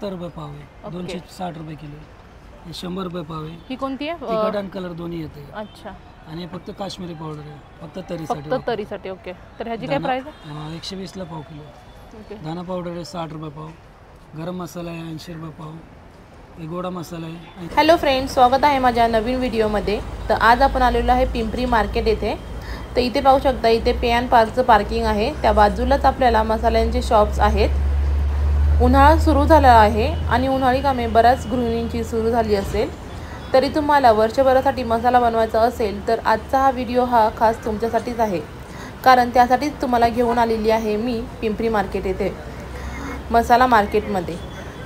₹70 पाव आहे, 260 रुपये किलो आहे. हे 100 रुपये पाव आहे. ही कोणती आहे? तिखट आणि कलर दोन्ही येते. अच्छा. आणि हे फक्त काश्मीरी पावडर आहे, फक्त तरीसाठी. फक्त तरीसाठी. ओके. तर ह्याची काय प्राइस आहे? 120 ला पाव किलो. ओके. धना पावडर आहे 60 रुपये पाव. गरम मसाला आहे 80 रुपये पाव. हे गोडा मसाला आहे. हॅलो फ्रेंड्स, स्वागत आहे माझ्या नवीन व्हिडिओमध्ये. तर आज आपण आलेलो आहे पिंपरी मार्केट येथे. तर इथे पाहू शकता, इथे पे अँड पार्कचं पार्किंग आहे. त्या बाजूलाच आपल्याला मसाल्यांचे शॉप्स आहेत. उन्हाळा सुरू झाला आहे आणि उन्हाळी कामे बऱ्याच गृहिणींची सुरू झाली असेल. तरी तुम्हाला वर्षभरासाठी मसाला बनवायचा असेल तर आजचा हा व्हिडिओ हा खास तुमच्यासाठीच आहे. कारण त्यासाठीच तुम्हाला घेऊन आलेली आहे मी पिंपरी मार्केट येथे, मसाला मार्केटमध्ये.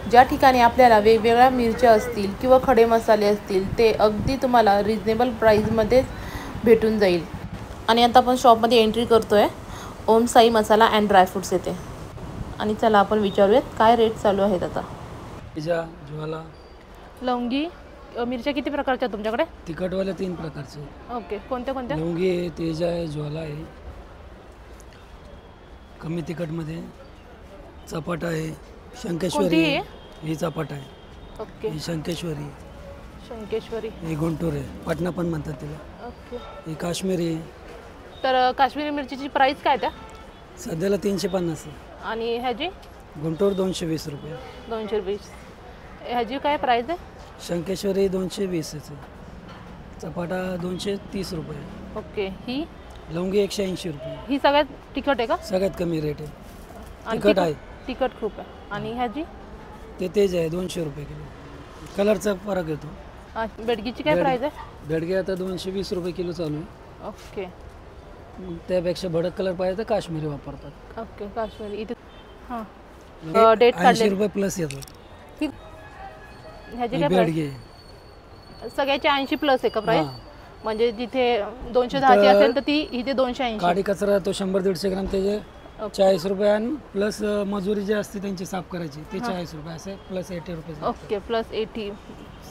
ज्या ठिकाणी आपल्याला वेगवेगळ्या मिरच्या असतील किंवा खडे मसाले असतील ते अगदी तुम्हाला रिजनेबल प्राईजमध्येच भेटून जाईल. आणि आता आपण शॉपमध्ये एंट्री करतो आहे. ओम साई मसाला अँड ड्रायफ्रूट्स येते. आणि चला आपण विचारूयात काय रेट चालू आहेत आता. ज्वाला लवंगी मिरच्या किती प्रकारच्या आहेत तुमच्याकडे? तिखटवाल्या 3 प्रकारचे. ओके. कोणत्या कोणत्या? लवंगी आहे, तेजा आहे, ज्वाला आहे. कमी तिखटमध्ये चपाटा आहे, शंकेश्वरी आहे. ही चपाटा आहे. ओके. ही शंकेश्वरी. शंकेश्वरी. ही गुंटूर आहे, पटना पण म्हणतात तिला. ओके. ही काश्मीरी आहे. तर काश्मीरी मिरचीची प्राइस काय त्या? सध्याला 350 आहे. आणि ह्याची? गुंटूर 220 रुपये. 220. ह्याची काय प्राइस आहे? शंकेश्वरी 220 आहे. चपाटा 230 रुपये. ओके. ही लवंगी 180 रुपये. ही सगळ्यात तिखट आहे का? सगळ्यात कमी रेट आहे. आणि तिखट आहे. तिखट खूप आहे. आणि ह्याची? ते तेज आहे 200 रुपये किलो. कलरचा फरक येतो. बेडगीची काय प्राइस आहे? बेडगे आता 220 रुपये किलो चालू आहे. ओके. त्यापेक्षा भडक कलर पाहिजे तर काश्मीरी वापरतात. ओके. काश्मीरी. इथे हां डेट 80 रुपये प्लस येतो. ह्याची काय प्राइस? सगळ्याचे 80 प्लस आहे का प्राइस? म्हणजे जिथे 210 असेल तर ती इथे 280. काडी कचरा तो 100-150 ग्राम त्याचे 40 रुपये आणि प्लस मजुरी जी असते त्यांची साफ करायची ते 40 रुपये असे प्लस 80 रुपये. ओके. प्लस 80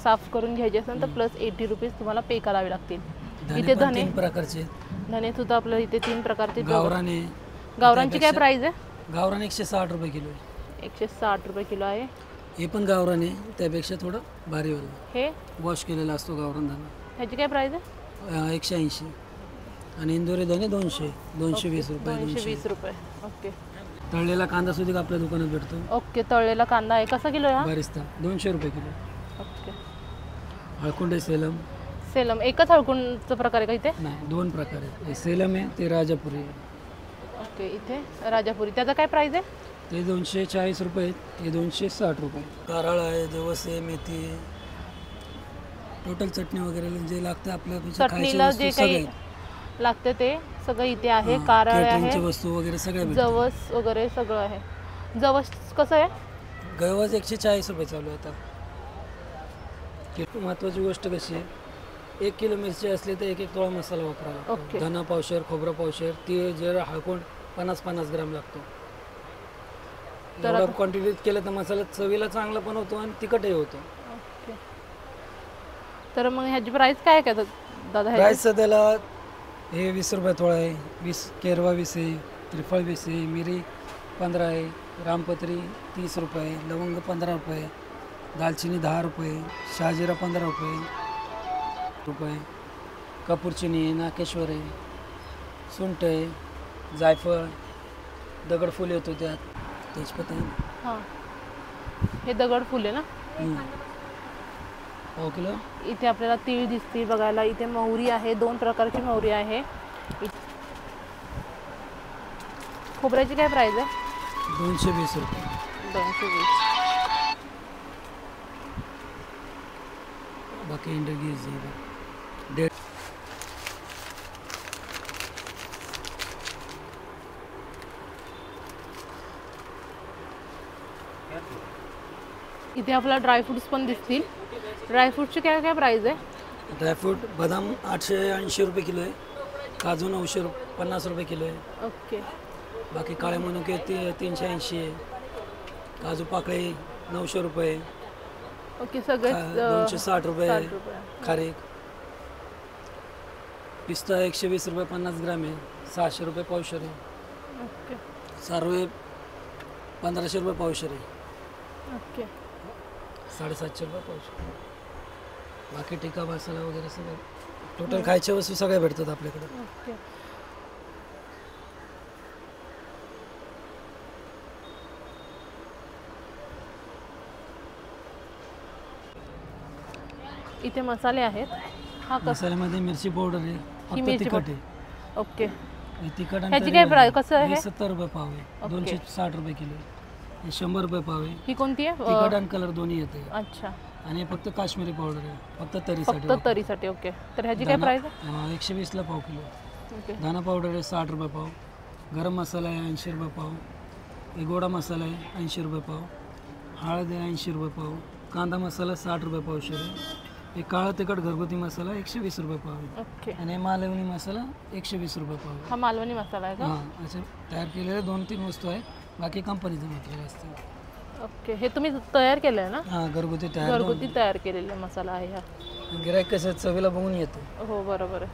साफ करून घ्यायचे असेल तर प्लस 80 रुपीज तुम्हाला पे करावे लागतील. इथे धने 3 प्रकारचे. धने सुद्धा आपल्याला इथे 3 प्रकारचे. गावराने. गावरांची काय प्राइस आहे? गावरान 160 रुपये किलो आहे. 160 रुपये किलो आहे. हे पण गावरान आहे, त्यापेक्षा थोडं भारी होईल. हे वॉश केलेला असतो गावरान धना. ह्याची काय प्राइस आहे? 180. आणि इंदोरी धने 220 रुपये. 220 रुपये. ओके. तळलेला कांदा सुद्धा आपल्या दुकानात भेटतो. ओके. तळलेला कांदा आहे. कसा किलो आहे? बरिस्ता 200 रुपये किलो. ओके. हळकुंडे सेलम. सेलम एकच हळकुंडचा प्रकार आहे का इथे? नाही, 2 प्रकार आहेत. हे सेलम आहे, ते राजापुरी आहे. ओके. इथे राजापुरी. त्याचा काय प्राइस आहे? ते 240 रुपये आहेत. हे 260 रुपये. कारळ आहे, जवस आहे, मेथी आहे. टोटल चटणी वगैरे जे लागतं आपल्या चटणीला जे काही लागते ते सगळं इथे आहे. कारळ आहे, वस्तू वगैरे सगळे, जवस वगैरे सगळं आहे. जवस कसं आहे? गवस 140 रुपये चालू आहे आता. महत्वाची गोष्ट कशी आहे, 1 किलो मिरची असली तर 1 तोळा मसाला वापरावा. ओके. धना पावशेर, खोबरा पावशेर, ती जर हळकुंड 50-50 ग्राम लागतो. तर क्वांटिटीत केलं तर मसाला चवीला चांगला पण होतो आणि तिखटही होतो. ओके. तर मग ह्याची प्राइस काय काय दादा? प्राइस सध्याला हे 20 रुपये तोळा आहे. 20 केरवा 20 आहे, त्रिफळ 20 आहे, मिरी 15 आहे, रामपत्री 30 रुपये, लवंग 15 रुपये, दालचिनी 10 रुपये, शहाजिरा 15 रुपये, कपूरचिनी आहे, नाकेश्वर आहे, सुंठ आहे, जायफळ, दगडफूल येतो त्यात, तेजपत्ता आहे. हां. हे दगडफूल आहे ना? पाव किलो. इथे आपल्याला तीळ दिसतील बघायला. इथे मोहरी आहे, 2 प्रकारची मोहरी आहे. खोबऱ्याची काय प्राइस आहे? 220 रुपये. 220. बाकी इंडगीज इथे आपल्याला ड्रायफ्रुट्स पण दिसतील. ड्रायफ्रूटची काय काय प्राइस आहे? ड्रायफ्रूट बदाम 880 रुपये किलो आहे, काजू 950 रुपये किलो आहे. ओके. बाकी काळे मनुके 380 आहे, काजू पाकळे 900 रुपये. ओके. सगळे 260 रुपये. खारीक. पिस्ता 120 रुपये 50 ग्राम आहे, 600 रुपये पावशेर आहे. ओके. सारवे 1500 रुपये पावशेर आहे. ओके. 750 रुपये पाऊच. बाकी टिक्का मसाला वगैरे सगळं टोटल खायच्या वस्तू सगळ्या भेटतात आपल्याकडे. ओके. इथे मसाले आहेत. हा कसं? मसाल्यामध्ये मिरची पावडर आहे, ही फक्त मिरची तिखट आहे. ओके. हे तिखट आणि ह्याची तरी काय वाली. प्राइस कसं आहे? हे 70 रुपये पाव आहे. ओके. 260 रुपये किलो आहे. हे 100 रुपये पाव आहे. ही कोणती आहे? तिखट आणि कलर दोन्ही येते. अच्छा, आणि हे फक्त काश्मीरी पावडर आहे, फक्त तरीसाठी फक्त तरीसाठी. ओके. तर ह्याची काय प्राइस आहे? 120 ला पाव किलो. ओके. दाना पावडर आहे 60 रुपये पाव. गरम मसाला आहे 80 रुपये पाव. हे गोडा मसाला आहे 80 रुपये पाव. हळद आहे 80 रुपये पाव. कांदा मसाला 60 रुपये पावशेर आहे. हे काळा तिखट घरगुती मसाला 120 रुपये पाव आहे. ओके. आणि हे मालवणी मसाला 120 रुपये पाव आहे. हा मालवणी मसाला आहे का? हां, असे तयार केलेले 2-3 वस्तू आहेत. बाकी कंपनीचं मटेरियल असतं. ओके. हे तुम्ही तयार केलं आहे ना? हां, घरगुती तयार. घरगुती तयार केलेला मसाला आहे हा. गिराईक कसं चवीला बघून येतो. हो, बरोबर आहे.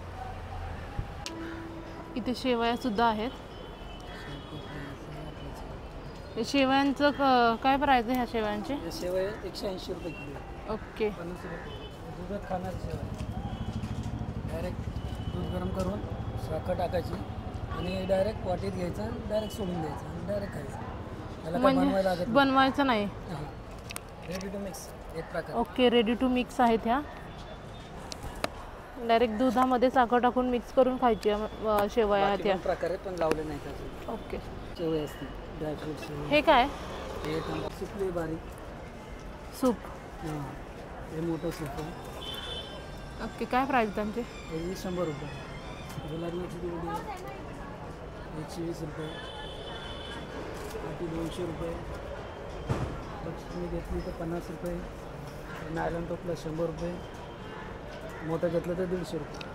इथे शेवया सुद्धा आहेत. हे शेवयांचं काय प्राइस आहे ह्या शेवयांची? हे शेवया 180 रुपये किलो आहे. ओके. 50 रुपये. दुधात खाणार शेवया. डायरेक्ट दूध गरम करून साखर टाकायची आणि डायरेक्ट वाटीत घ्यायचं, डायरेक्ट सोडून द्यायचं आणि डायरेक्ट खायचं. त्याला काय बनवायला लागत म्हणजे नाही. बनवायचं नाही. हां, रेडी टू मिक्स एक प्रकार. ओके. रेडी टू मिक्स आहेत ह्या. डायरेक्ट दुधामध्ये साखर टाकून मिक्स करून खायची शेवया आहेत ह्या. प्रकारे पण लावले नाही त्याचे. ओके. शेवया असते ड्रायफ्रूट शेवया. हे काय? हे सुपली बारीक. सूप. हां, हे मोठं सूप आहे. ओके. काय प्राइस त्यांचे? हे 100 रुपये. हे लग्नाची दिवडी आहे 120 रुपये. बाकी 200 रुपये. तुम्ही घेतली तर 50 रुपये. नायलॉन टोपलं 100 रुपये. मोठं घेतलं तर 150 रुपये.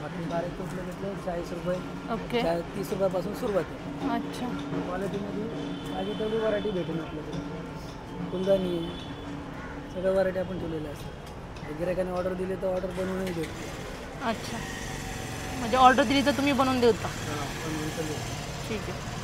बाकी बारीक टोपलं घेतलं 40 रुपये. ओके. 30 रुपयापासून सुरुवात आहे. अच्छा. क्वालिटीमध्ये माझी तेवढी व्हरायटी भेटेल आपल्याकडे. कुंदानी आहे, सगळ्या व्हरायटी आपण ठेवलेल्या असतात. गिरायकाने ऑर्डर दिली तर ऑर्डर बनवूनही देतो. अच्छा, म्हणजे ऑर्डर दिली तर तुम्ही बनवून देता? हां, बनवून पण देतो. ठीक आहे.